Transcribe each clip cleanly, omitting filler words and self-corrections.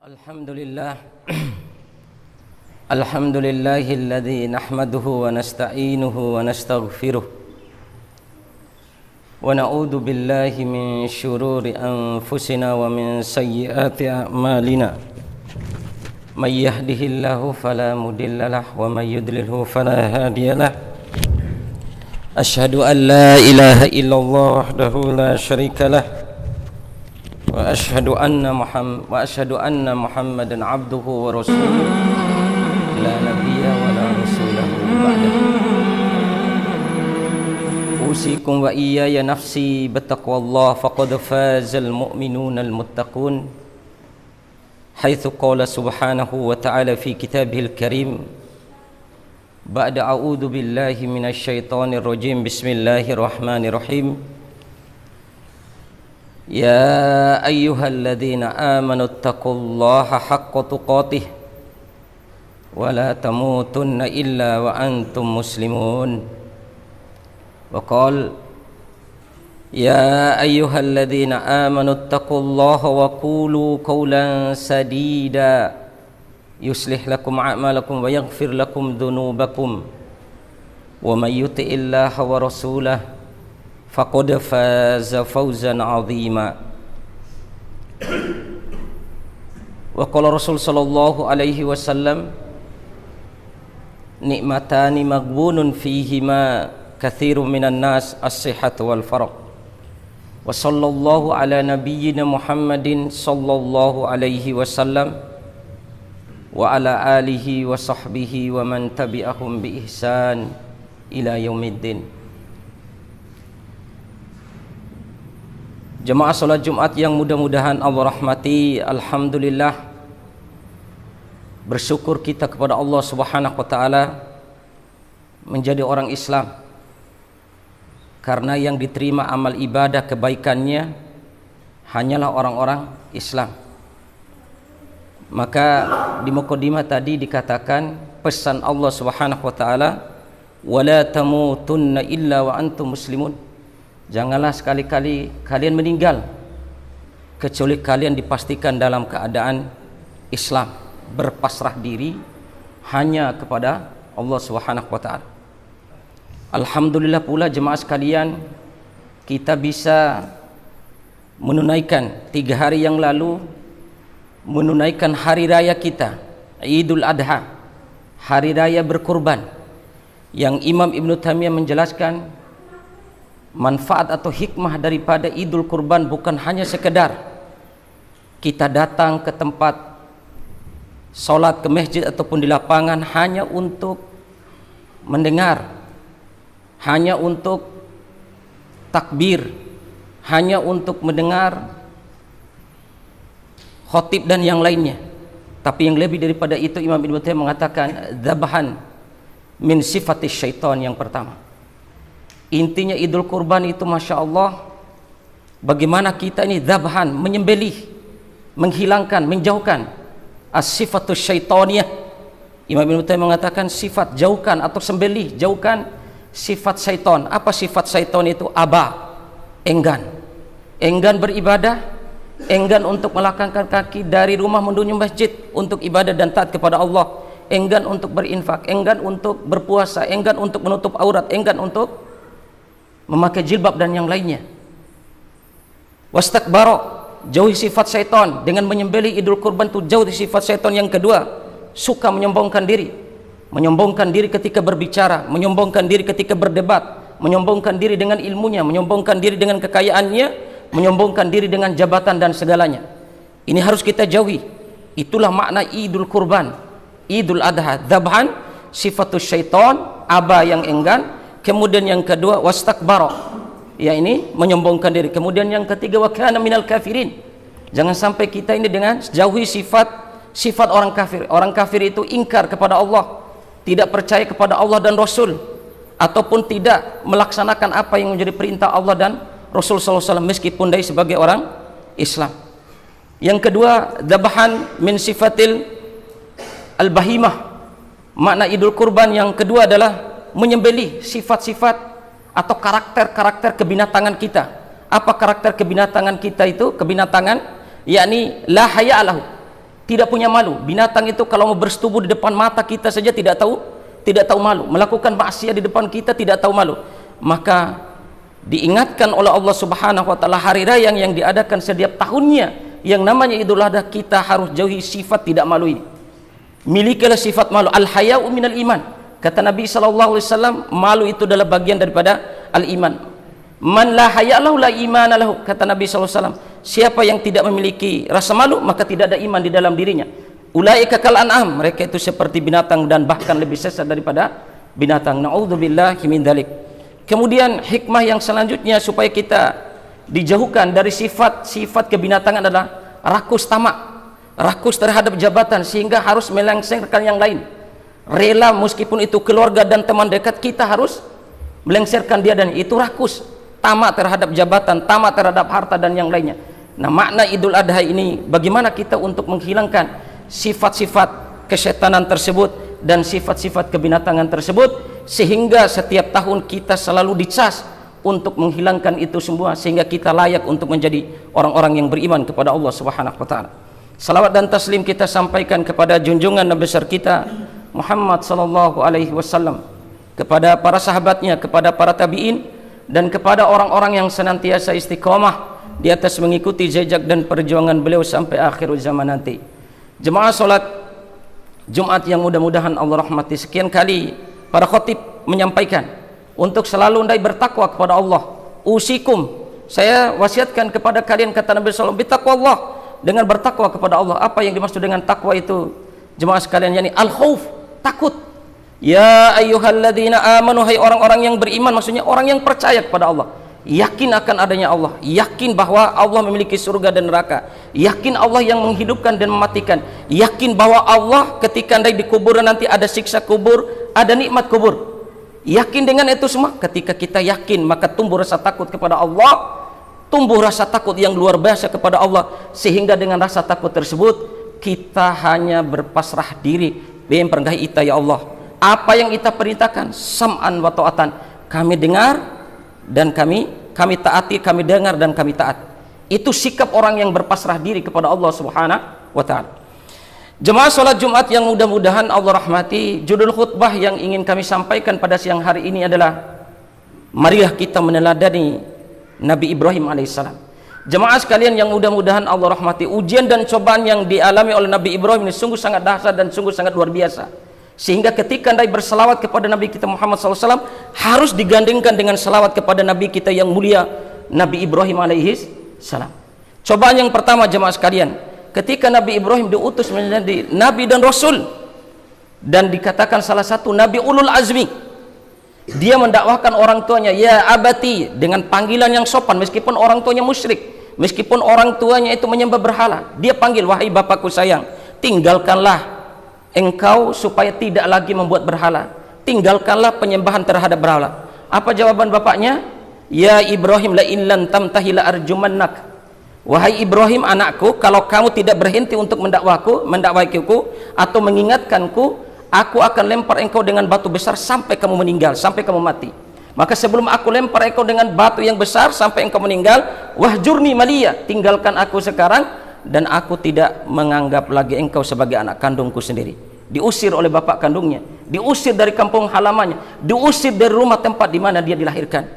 Alhamdulillah Alhamdulillahilladzi nahmaduhu wa nasta'inuhu wa nastaghfiruh wa na'udzu billahi min syururi anfusina wa min sayyiati a'malina may yahdihillahu fala mudhillalah wa may yudlilhu fala hadiyalah asyhadu an la ilaha illallah wahdahu la syarikalah wa asyhadu anna Muhammadan abduhu wa rasuluhu la nabiyya wa la rasulahu ba'dahu. Usikum wa iyaya nafsi bittaqwallah faqad fazal mu'minuna al-muttaqun haitsu qala subhanahu wa ta'ala fi kitabihil karim ba'da a'udzu billahi minasy syaithanir rajim bismillahirrahmanirrahim. Ya ayyuhalladzina amanu taqullaha haqqa tuqatih wa la tamutunna illa wa antum muslimun. Wa qala ya ayyuhalladzina amanu taqullaha wa qulu qawlan sadida yuslih lakum a'malakum wa yaghfir lakum dhunubakum wa may yuti'illaha wa rasulahu faqad faza fawzan 'azima. Wa qala Rasul sallallahu alaihi wasallam nikmatani maghbunun fihima katsirun minan nas as-sihhatu wal faragh. Wa sallallahu ala nabiyyina Muhammadin sallallahu alaihi wasallam wa ala alihi wa sahbihi wa man tabi'ahum bi ihsan ila yaumiddin. Jemaah salat Jumat yang mudah-mudahan Allah rahmati, alhamdulillah bersyukur kita kepada Allah Subhanahu wa taala menjadi orang Islam, karena yang diterima amal ibadah kebaikannya hanyalah orang-orang Islam. Maka di mukadimah tadi dikatakan pesan Allah Subhanahu wa taala, wala tamutunna illa wa antum muslimun. Janganlah sekali-kali kalian meninggal kecuali kalian dipastikan dalam keadaan Islam, berpasrah diri hanya kepada Allah Subhanahu wa taala. Alhamdulillah pula jemaah sekalian, kita bisa menunaikan 3 hari yang lalu, menunaikan hari raya kita, Idul Adha, hari raya berkurban, yang Imam Ibnu Taimiyah menjelaskan manfaat atau hikmah daripada Idul Kurban bukan hanya sekedar kita datang ke tempat sholat, ke masjid ataupun di lapangan hanya untuk mendengar, hanya untuk takbir, hanya untuk mendengar khotib dan yang lainnya. Tapi yang lebih daripada itu, Imam Ibnu Taimiyah mengatakan dzabahan min sifatis syaitan. Yang pertama, intinya Idul Kurban itu Masya Allah, bagaimana kita ini dzabhan, menyembelih, menghilangkan, menjauhkan as-sifatus syaitaniyah. Imam Ibnu Taimiyah mengatakan sifat, jauhkan atau sembelih, jauhkan sifat syaitan. Apa sifat syaitan itu? Aba, enggan, enggan beribadah, enggan untuk melangkahkan kaki dari rumah menuju masjid untuk ibadah dan taat kepada Allah, enggan untuk berinfak, enggan untuk berpuasa, enggan untuk menutup aurat, enggan untuk memakai jilbab dan yang lainnya. Wastakbara, jauhi sifat syaitan dengan menyembelih Idul Kurban itu, jauhi sifat syaitan. Yang kedua, suka menyombongkan diri, menyombongkan diri ketika berbicara, menyombongkan diri ketika berdebat, menyombongkan diri dengan ilmunya, menyombongkan diri dengan kekayaannya, menyombongkan diri dengan jabatan dan segalanya. Ini harus kita jauhi. Itulah makna Idul Kurban, Idul Adha, dzabhan sifatus syaitan, aba yang enggan. Kemudian yang kedua wastakbara, ya ini menyombongkan diri. Kemudian yang ketiga wa kana minal kafirin. Jangan sampai kita ini dengan jauhi sifat orang kafir. Orang kafir itu ingkar kepada Allah, tidak percaya kepada Allah dan Rasul, ataupun tidak melaksanakan apa yang menjadi perintah Allah dan Rasul sallallahu alaihi wasallam meskipun dia sebagai orang Islam. Yang kedua dzabahan min sifatil al-bahimah. Makna Idul Kurban yang kedua adalah menyembelih sifat-sifat atau karakter-karakter kebinatangan kita. Apa karakter kebinatangan kita itu? Kebinatangan yakni la haya lahu, tidak punya malu. Binatang itu kalau mau bersetubuh di depan mata kita saja tidak tahu malu, melakukan maksiat di depan kita tidak tahu malu. Maka diingatkan oleh Allah Subhanahu wa taala hari raya yang diadakan setiap tahunnya yang namanya Idul Adha, kita harus jauhi sifat tidak malu ini. Milikilah sifat malu. Al-haya'u minal iman. Kata Nabi sallallahu alaihi wasallam, malu itu adalah bagian daripada al-iman. Man la haya' lahu la imana lahu. Kata Nabi sallallahu alaihi wasallam, siapa yang tidak memiliki rasa malu maka tidak ada iman di dalam dirinya. Ulaika kal an'am, mereka itu seperti binatang dan bahkan lebih sesat daripada binatang. Na'udzubillahi min dzalik. Kemudian hikmah yang selanjutnya supaya kita dijauhkan dari sifat-sifat kebinatangan adalah rakus tamak, rakus terhadap jabatan sehingga harus melengsarkan yang lain. Rela meskipun itu keluarga dan teman dekat, kita harus melengsarkan dia, dan itu rakus, tamak terhadap jabatan, tamak terhadap harta dan yang lainnya. Nah, makna Idul Adha ini bagaimana kita untuk menghilangkan sifat-sifat kesetanan tersebut dan sifat-sifat kebinatangan tersebut, sehingga setiap tahun kita selalu dicas untuk menghilangkan itu semua, sehingga kita layak untuk menjadi orang-orang yang beriman kepada Allah Subhanahu wa taala. Salawat dan taslim kita sampaikan kepada junjungan Nabi besar kita Muhammad sallallahu alaihi wasallam, kepada para sahabatnya, kepada para tabi'in, dan kepada orang-orang yang senantiasa istiqomah di atas mengikuti jejak dan perjuangan beliau sampai akhir zaman nanti. Jemaah salat Jumat yang mudah-mudahan Allah rahmati, sekian kali para khatib menyampaikan untuk selalu hendai bertakwa kepada Allah. Usikum, saya wasiatkan kepada kalian, kata Nabi sallallahu alaihi wasallam, bitaqwallah, dengan bertakwa kepada Allah. Apa yang dimaksud dengan takwa itu, jemaah sekalian, yakni al-khauf, takut. Ya ayyuhalladzina amanu, hai orang-orang yang beriman, maksudnya orang yang percaya kepada Allah, yakin akan adanya Allah, yakin bahwa Allah memiliki surga dan neraka, yakin Allah yang menghidupkan dan mematikan, yakin bahwa Allah ketika hendai di kuburan nanti ada siksa kubur, ada nikmat kubur. Yakin dengan itu semua. Ketika kita yakin, maka tumbuh rasa takut kepada Allah, tumbuh rasa takut yang luar biasa kepada Allah, sehingga dengan rasa takut tersebut kita hanya berpasrah diri. Bim perenggahi ita ya Allah, apa yang ita perintahkan, sam'an wa ta'atan, kami dengar dan kami taati, kami dengar dan kami taat. Itu sikap orang yang berpasrah diri kepada Allah Subhanahu wa taala. Jemaah salat Jumat yang mudah-mudahan Allah rahmati, judul khutbah yang ingin kami sampaikan pada siang hari ini adalah marilah kita meneladani Nabi Ibrahim alaihissalam. Jemaah sekalian yang mudah-mudahan Allah rahmati, ujian dan cobaan yang dialami oleh Nabi Ibrahim ini sungguh sangat dahsyat dan sungguh sangat luar biasa, sehingga ketika hendai berselawat kepada Nabi kita Muhammad SAW harus digandengkan dengan selawat kepada Nabi kita yang mulia Nabi Ibrahim alaihissalam. Cobaan yang pertama jemaah sekalian, ketika Nabi Ibrahim diutus menjadi Nabi dan Rasul, dan dikatakan salah satu Nabi ulul azmi, dia mendakwahkan orang tuanya, ya abati, dengan panggilan yang sopan, meskipun orang tuanya musyrik, meskipun orang tuanya itu menyembah berhala, dia panggil, wahai bapakku sayang, tinggalkanlah engkau supaya tidak lagi membuat berhala, tinggalkanlah penyembahan terhadap berhala. Apa jawaban bapaknya? Ya Ibrahim, la in lam tamtahi la arjumannak. Wahai Ibrahim anakku, kalau kamu tidak berhenti untuk mendakwahiku atau mengingatkanku, aku akan lempar engkau dengan batu besar sampai kamu meninggal, sampai kamu mati. Maka sebelum aku lempar engkau dengan batu yang besar sampai engkau meninggal, wahjurni maliya, tinggalkan aku sekarang, dan aku tidak menganggap lagi engkau sebagai anak kandungku sendiri. Diusir oleh bapak kandungnya, diusir dari kampung halamannya, diusir dari rumah tempat di mana dia dilahirkan.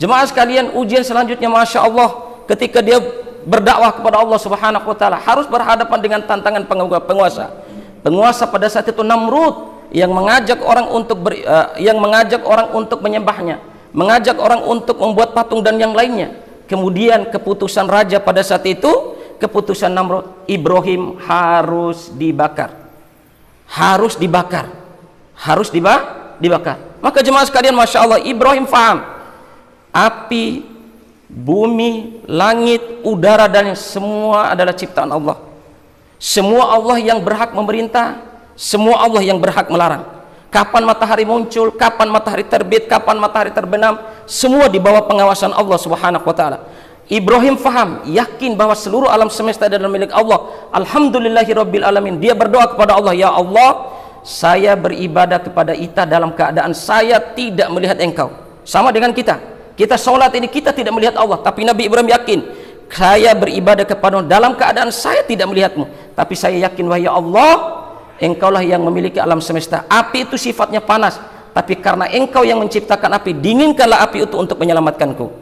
Jemaah sekalian, ujian selanjutnya masya Allah, ketika dia berdakwah kepada Allah Subhanahu wa taala harus berhadapan dengan tantangan penguasa pada saat itu, Namrud, yang mengajak orang untuk menyembahnya, mengajak orang untuk membuat patung dan yang lainnya. Kemudian keputusan raja pada saat itu, keputusan Namrud, Ibrahim harus dibakar, Maka jemaah sekalian masya Allah, Ibrahim faham api, bumi, langit, udara, dan semua adalah ciptaan Allah. Semua Allah yang berhak memerintah, semua Allah yang berhak melarang. Kapan matahari muncul, kapan matahari terbit, kapan matahari terbenam, semua di bawah pengawasan Allah Subhanahu wa taala. Ibrahim faham, yakin bahwa seluruh alam semesta adalah milik Allah. Alhamdulillahirabbil alamin. Dia berdoa kepada Allah, ya Allah, saya beribadah kepada ita dalam keadaan saya tidak melihat engkau. Sama dengan kita sholat ini kita tidak melihat Allah, tapi Nabi Ibrahim yakin, saya beribadah kepadamu dalam keadaan saya tidak melihatmu, Tapi saya yakin wahai Allah, engkaulah yang memiliki alam semesta. Api itu sifatnya panas, tapi karena engkau yang menciptakan api, dinginkanlah api itu untuk menyelamatkanku.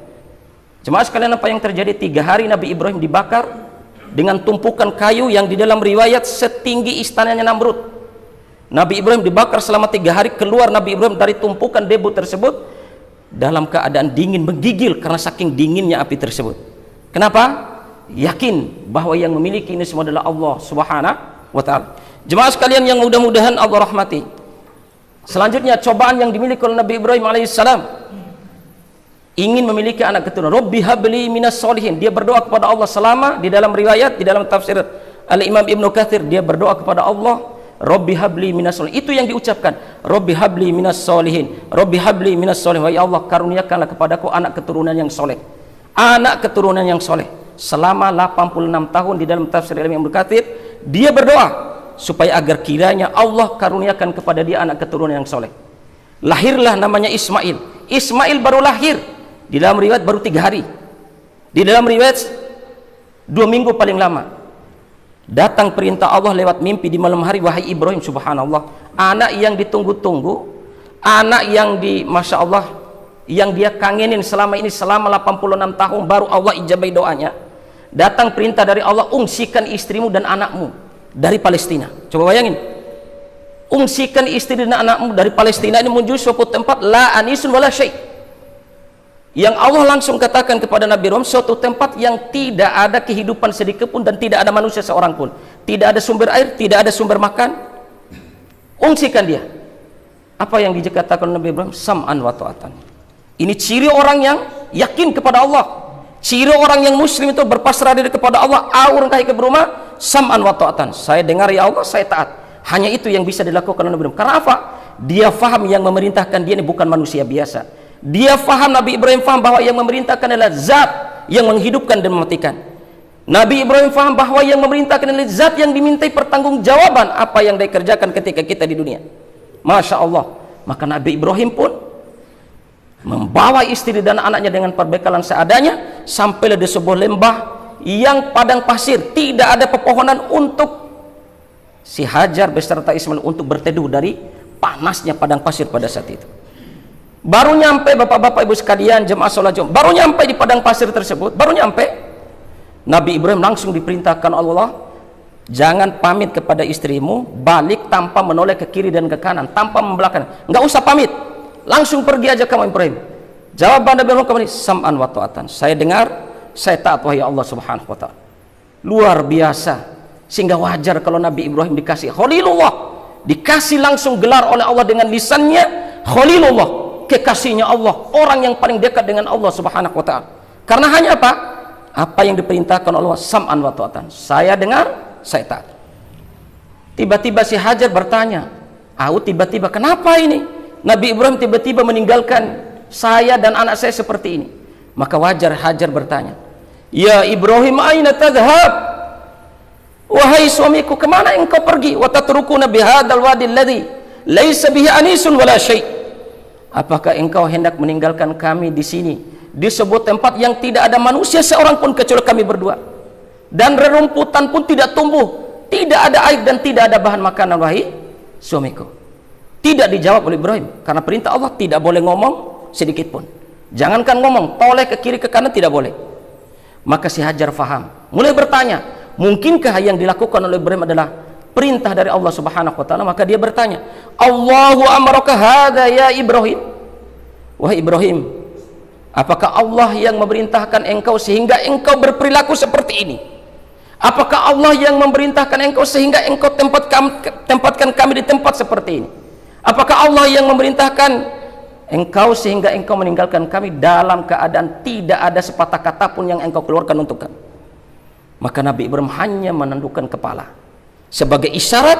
Jemaah sekalian, apa yang terjadi? 3 hari Nabi Ibrahim dibakar dengan tumpukan kayu yang di dalam riwayat setinggi istananya Namrud. Nabi Ibrahim dibakar selama 3 hari. Keluar Nabi Ibrahim dari tumpukan debu tersebut dalam keadaan dingin, menggigil karena saking dinginnya api tersebut. Kenapa? Yakin bahwa yang memiliki ini semua adalah Allah Subhanahu wa ta'ala. Jemaah sekalian yang mudah-mudahan Allah rahmati, selanjutnya cobaan yang dimiliki oleh Nabi Ibrahim alaihissalam, ingin memiliki anak keturunan. Rabbi habli minas solihin. Dia berdoa kepada Allah selama, di dalam riwayat, di dalam tafsir Al-Imam Ibnu Katsir, dia berdoa kepada Allah, Rabbi habli minas solihin. Itu yang diucapkan, Rabbi habli minas solihin, Rabbi habli minas solihin. Ya Allah, karuniakanlah kepadaku anak keturunan yang soleh, anak keturunan yang soleh. Selama 86 tahun di dalam tafsir Al-Imam Ibnu Katsir, dia berdoa supaya agar kiranya Allah karuniakan kepada dia anak keturunan yang soleh. Lahirlah namanya Ismail. Ismail baru lahir, di dalam riwayat baru 3 hari, di dalam riwayat 2 minggu paling lama. Datang perintah Allah lewat mimpi di malam hari, wahai Ibrahim, subhanallah, anak yang ditunggu-tunggu, anak yang Masya Allah, yang dia kangenin selama ini, selama 86 tahun, baru Allah ijabai doanya. Datang perintah dari Allah, ungsikan istrimu dan anakmu dari Palestina. Coba bayangin, ungsikan istri dan anakmu dari Palestina ini menuju suatu tempat la anisun wala syai', yang Allah langsung katakan kepada Nabi Ibrahim, suatu tempat yang tidak ada kehidupan sedikit pun dan tidak ada manusia seorang pun, tidak ada sumber air, tidak ada sumber makan. Ungsikan dia. Apa yang dikatakan Nabi Ibrahim? Sam'an wa ta'atan. Ini ciri orang yang yakin kepada Allah, ciri orang yang muslim itu berpasrah diri kepada Allah. Aur kai ke berumah, sam'an wa ta'atan. Saya dengar ya Allah, saya taat. Hanya itu yang bisa dilakukan oleh Nabi Ibrahim. Karena apa? Dia faham yang memerintahkan dia ini bukan manusia biasa. Dia faham, Nabi Ibrahim faham bahwa yang memerintahkan adalah zat yang menghidupkan dan mematikan. Nabi Ibrahim faham bahwa yang memerintahkan adalah zat yang dimintai pertanggungjawaban apa yang dia kerjakan ketika kita di dunia. Masya Allah. Maka Nabi Ibrahim pun membawa istri dan anaknya dengan perbekalan seadanya, sampailah di sebuah lembah yang padang pasir, tidak ada pepohonan, untuk si Hajar beserta Ismail untuk berteduh dari panasnya padang pasir pada saat itu. Baru nyampe, bapak-bapak ibu sekalian, jemaah sholat Jumat, baru nyampe di padang pasir tersebut, baru nyampe, Nabi Ibrahim langsung diperintahkan Allah, jangan pamit kepada istrimu, balik tanpa menoleh ke kiri dan ke kanan, tanpa membelakang, nggak usah pamit, langsung pergi aja kamu Ibrahim. Jawaban Nabi Ibrahim kembali, sam'an wa ta'atan. Saya dengar, saya taat wahai Allah Subhanahu wa ta'ala. Luar biasa. Sehingga wajar kalau Nabi Ibrahim dikasih Khalilullah, dikasih langsung gelar oleh Allah dengan lisannya Khalilullah, kekasihnya Allah, orang yang paling dekat dengan Allah Subhanahu wa ta'ala. Karena hanya apa? Apa yang diperintahkan Allah, sam'an wa ta'atan. Saya dengar, saya taat. Tiba-tiba si Hajar bertanya, tiba-tiba kenapa ini Nabi Ibrahim tiba-tiba meninggalkan saya dan anak saya seperti ini? Maka wajar Hajar bertanya, ya Ibrahim, aina tadhhab? Wahai suamiku, kemana engkau pergi? Wa tatrukuna bihadzal wadi alladhi laisa bihi anisun wala syai'. Apakah engkau hendak meninggalkan kami di sini, di sebuah tempat yang tidak ada manusia seorang pun kecuali kami berdua, dan rerumputan pun tidak tumbuh, tidak ada air dan tidak ada bahan makanan, wahai suamiku? Tidak dijawab oleh Ibrahim, karena perintah Allah tidak boleh ngomong sedikit pun. Jangankan ngomong, toleh ke kiri ke kanan tidak boleh. Maka si Hajar faham, mulai bertanya, mungkinkah yang dilakukan oleh Ibrahim adalah perintah dari Allah Subhanahu wa ta'ala? Maka dia bertanya, Allahu amaraka hadza ya Ibrahim? Wahai Ibrahim, apakah Allah yang memerintahkan engkau sehingga engkau berperilaku seperti ini? Apakah Allah yang memerintahkan engkau sehingga engkau tempatkan kami di tempat seperti ini? Apakah Allah yang memerintahkan engkau sehingga engkau meninggalkan kami dalam keadaan tidak ada sepatah kata pun yang engkau keluarkan untuk kami? Maka Nabi Ibrahim hanya menundukkan kepala sebagai isyarat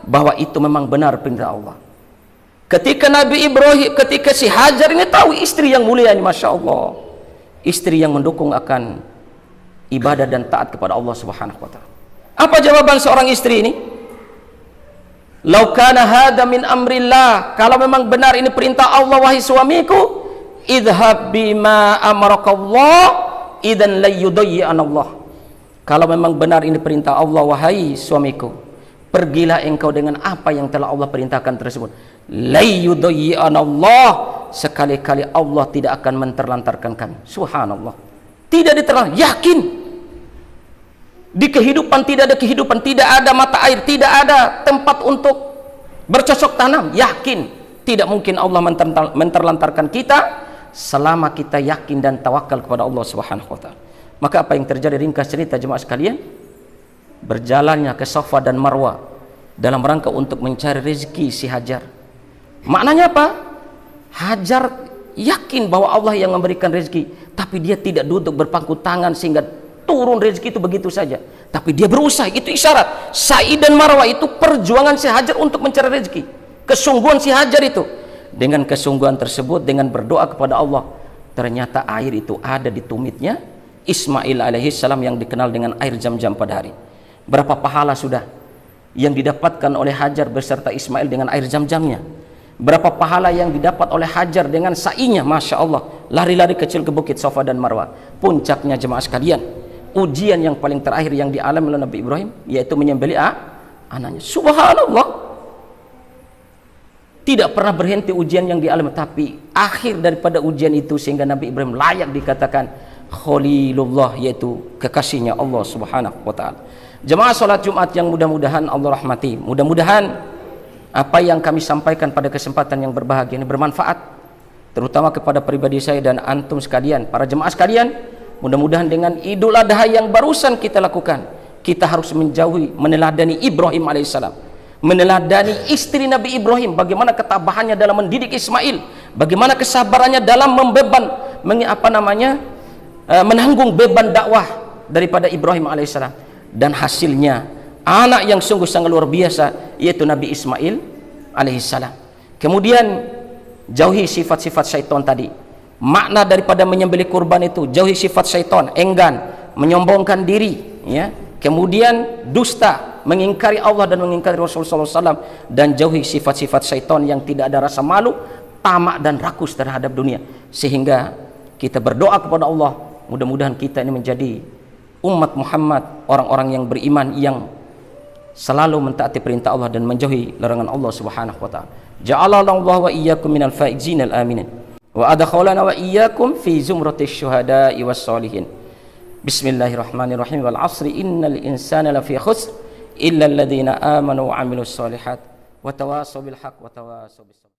bahwa itu memang benar perintah Allah. Ketika Nabi Ibrahim, ketika si Hajar ini tahu istri yang mulia ini, Masya Allah, istri yang mendukung akan ibadah dan taat kepada Allah Subhanahu wa ta'ala. Apa jawaban seorang istri ini? Lau kana hadza min amrillah, kalau memang benar ini perintah Allah, wahai suamiku, idhab bima amarakallah idzan la yudayyi'an Allah. Kalau memang benar ini perintah Allah, wahai suamiku, pergilah engkau dengan apa yang telah Allah perintahkan tersebut. La yudayyi'anallah, sekali-kali Allah tidak akan menterlantarkan kami. Subhanallah. Tidak diterlantarkan, yakin. Di kehidupan tidak ada kehidupan, tidak ada mata air, tidak ada tempat untuk bercocok tanam, yakin. Tidak mungkin Allah menterlantarkan kita selama kita yakin dan tawakal kepada Allah Subhanahu wa taala. Maka apa yang terjadi, ringkas cerita jemaah sekalian, berjalannya ke Safa dan Marwa dalam rangka untuk mencari rezeki si Hajar. Maknanya apa? Hajar yakin bahwa Allah yang memberikan rezeki, tapi dia tidak duduk berpangku tangan sehingga turun rezeki itu begitu saja, tapi dia berusaha. Itu isyarat Sa'i dan Marwa itu perjuangan si Hajar untuk mencari rezeki, kesungguhan si Hajar itu. Dengan kesungguhan tersebut, dengan berdoa kepada Allah, ternyata air itu ada di tumitnya Ismail alaihissalam yang dikenal dengan air Zam-Zam pada hari. Berapa pahala sudah yang didapatkan oleh Hajar beserta Ismail dengan air Zam-Zamnya? Berapa pahala yang didapat oleh Hajar dengan sa'inya? Masya Allah, lari-lari kecil ke bukit Safa dan Marwa. Puncaknya jemaah sekalian, ujian yang paling terakhir yang dialami oleh Nabi Ibrahim, yaitu menyembelih anaknya. Subhanallah, tidak pernah berhenti ujian yang dialami, tapi akhir daripada ujian itu sehingga Nabi Ibrahim layak dikatakan Khalilullah, yaitu kekasihnya Allah Subhanahu wa taala. Jemaah salat Jumat yang mudah-mudahan Allah rahmati, mudah-mudahan apa yang kami sampaikan pada kesempatan yang berbahagia ini bermanfaat, terutama kepada pribadi saya dan antum sekalian, para jemaah sekalian. Mudah-mudahan dengan Idul Adha yang barusan kita lakukan, kita harus menjauhi, meneladani Ibrahim alaihissalam, meneladani istri Nabi Ibrahim, bagaimana ketabahannya dalam mendidik Ismail, bagaimana kesabarannya dalam menanggung beban dakwah daripada Ibrahim alaihissalam, dan hasilnya anak yang sungguh sangat luar biasa, yaitu Nabi Ismail alaihissalam. Kemudian jauhi sifat-sifat syaitan tadi. Makna daripada menyembelih kurban itu, jauhi sifat syaitan, enggan, menyombongkan diri, ya. Kemudian dusta, mengingkari Allah dan mengingkari Rasulullah SAW, dan jauhi sifat-sifat syaitan yang tidak ada rasa malu, tamak dan rakus terhadap dunia. Sehingga kita berdoa kepada Allah, mudah-mudahan kita ini menjadi umat Muhammad, orang-orang yang beriman, yang selalu mentaati perintah Allah dan menjauhi larangan Allah Subhanahu wa taala. Ja'alallahu wa iyyakum minal faizin al-aminin wa adkhalana wa iyyakum fi zumratis syuhada'i was sholihin. Bismillahirrahmanirrahim. Wal 'asri innal insana lafi khusr illa alladhina amanu wa 'amilus sholihat wa tawasaw bil haqq wa tawasaw bis sabr.